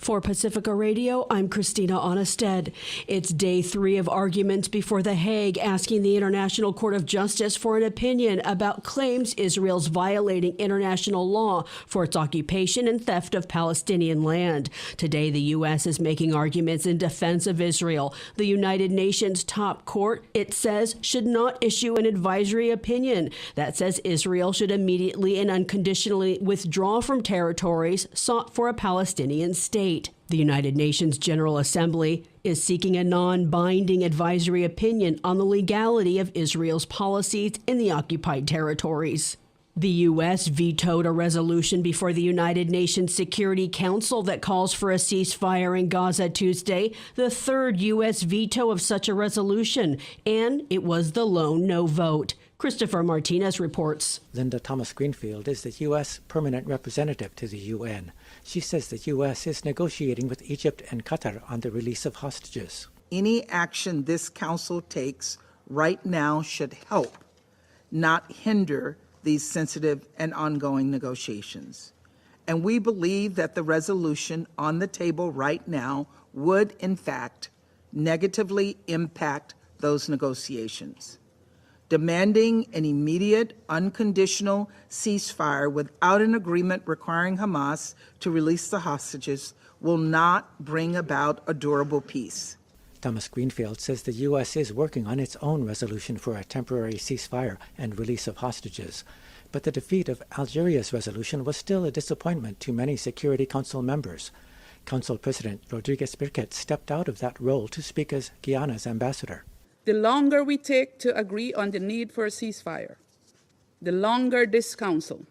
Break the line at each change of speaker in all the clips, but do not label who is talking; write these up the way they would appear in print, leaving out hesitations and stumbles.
For Pacifica Radio, I'm Christina Onnested. It's day 3 of arguments before The Hague, asking the International Court of Justice for an opinion about claims Israel's violating international law for its occupation and theft of Palestinian land. Today, the U.S. is making arguments in defense of Israel. The United Nations top court, it says, should not issue an advisory opinion that says Israel should immediately and unconditionally withdraw from territories sought for a Palestinian state. The United Nations General Assembly is seeking a non-binding advisory opinion on the legality of Israel's policies in the occupied territories. The U.S. vetoed a resolution before the United Nations Security Council that calls for a ceasefire in Gaza Tuesday, the third U.S. veto of such a resolution, and it was the lone no vote. Christopher Martinez reports.
Linda Thomas-Greenfield is the U.S. permanent representative to the UN. She says the U.S. is negotiating with Egypt and Qatar on the release of hostages.
Any action this council takes right now should help, not hinder, these sensitive and ongoing negotiations. And we believe that the resolution on the table right now would, in fact, negatively impact those negotiations. Demanding an immediate, unconditional ceasefire without an agreement requiring Hamas to release the hostages will not bring about a durable peace.
Thomas Greenfield says the U.S. is working on its own resolution for a temporary ceasefire and release of hostages. But the defeat of Algeria's resolution was still a disappointment to many Security Council members. Council President Rodriguez Birquet stepped out of that role to speak as Guyana's ambassador.
The longer we take to agree on the need for a ceasefire, the longer this council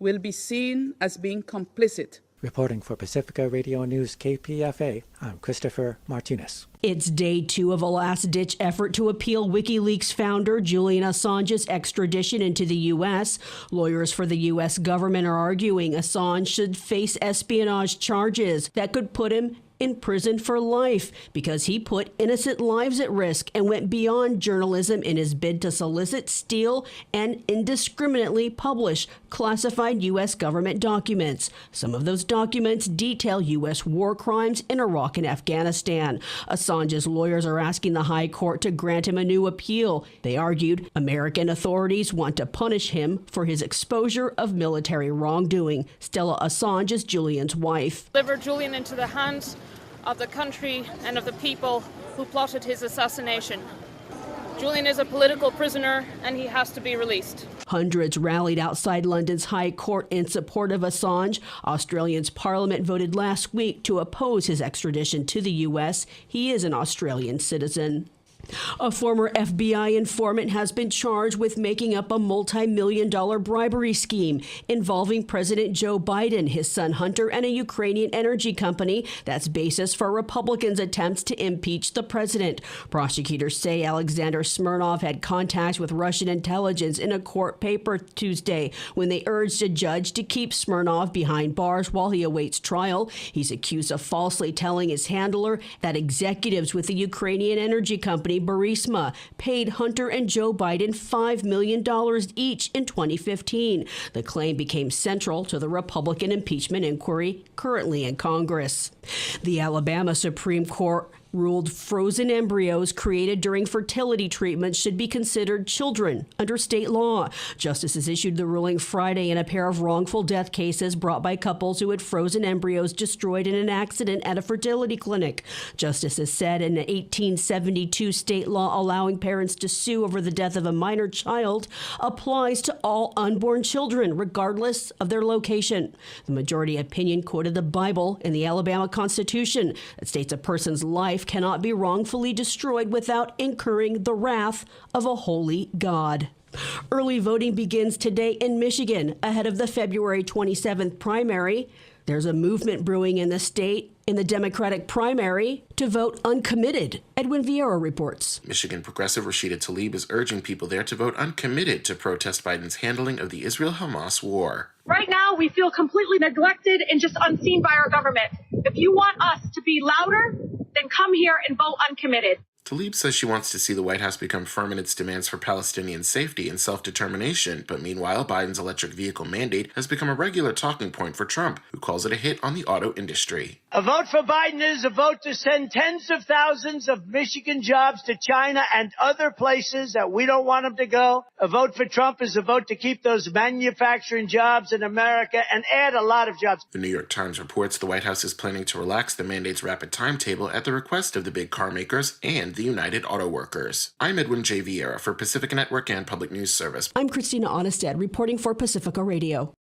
will be seen as being complicit.
Reporting for Pacifica Radio News KPFA, I'm Christopher Martinez.
It's day 2 of a last-ditch effort to appeal WikiLeaks founder Julian Assange's extradition into the U.S. Lawyers for the U.S. government are arguing Assange should face espionage charges that could put him in prison for life because he put innocent lives at risk and went beyond journalism in his bid to solicit, steal, and indiscriminately publish classified U.S. government documents. Some of those documents detail U.S. war crimes in Iraq and Afghanistan. Assange's lawyers are asking the High Court to grant him a new appeal. They argued American authorities want to punish him for his exposure of military wrongdoing. Stella Assange is Julian's wife.
Deliver Julian into the hands of the country and of the people who plotted his assassination. Julian is a political prisoner and he has to be released.
Hundreds rallied outside London's High Court in support of Assange. Australia's parliament voted last week to oppose his extradition to the U.S. He is an Australian citizen. A former FBI informant has been charged with making up a multi-million-dollar bribery scheme involving President Joe Biden, his son Hunter, and a Ukrainian energy company that's basis for Republicans' attempts to impeach the president. Prosecutors say Alexander Smirnov had contacts with Russian intelligence in a court paper Tuesday when they urged a judge to keep Smirnov behind bars while he awaits trial. He's accused of falsely telling his handler that executives with the Ukrainian energy company Burisma paid Hunter and Joe Biden $5 million each in 2015. The claim became central to the Republican impeachment inquiry currently in Congress. The Alabama Supreme Court ruled frozen embryos created during fertility treatments should be considered children under state law. Justices issued the ruling Friday in a pair of wrongful death cases brought by couples who had frozen embryos destroyed in an accident at a fertility clinic. Justices said an 1872 state law allowing parents to sue over the death of a minor child applies to all unborn children, regardless of their location. The majority opinion quoted the Bible in the Alabama Constitution that states a person's life cannot be wrongfully destroyed without incurring the wrath of a holy God. Early voting begins today in Michigan ahead of the February 27th primary. There's a movement brewing in the state in the Democratic primary to vote uncommitted. Edwin Vieira reports.
Michigan progressive Rashida Tlaib is urging people there to vote uncommitted to protest Biden's handling of the Israel-Hamas war.
Right now, we feel completely neglected and just unseen by our government. If you want us to be louder, then come here and vote uncommitted.
Tlaib says she wants to see the White House become firm in its demands for Palestinian safety and self-determination, but meanwhile, Biden's electric vehicle mandate has become a regular talking point for Trump, who calls it a hit on the auto industry.
A vote for Biden is a vote to send tens of thousands of Michigan jobs to China and other places that we don't want them to go. A vote for Trump is a vote to keep those manufacturing jobs in America and add a lot of jobs.
The New York Times reports the White House is planning to relax the mandate's rapid timetable at the request of the big car makers and the United Auto Workers. I'm Edwin J. Vieira for Pacifica Network and Public News Service.
I'm Christina Onestad reporting for Pacifica Radio.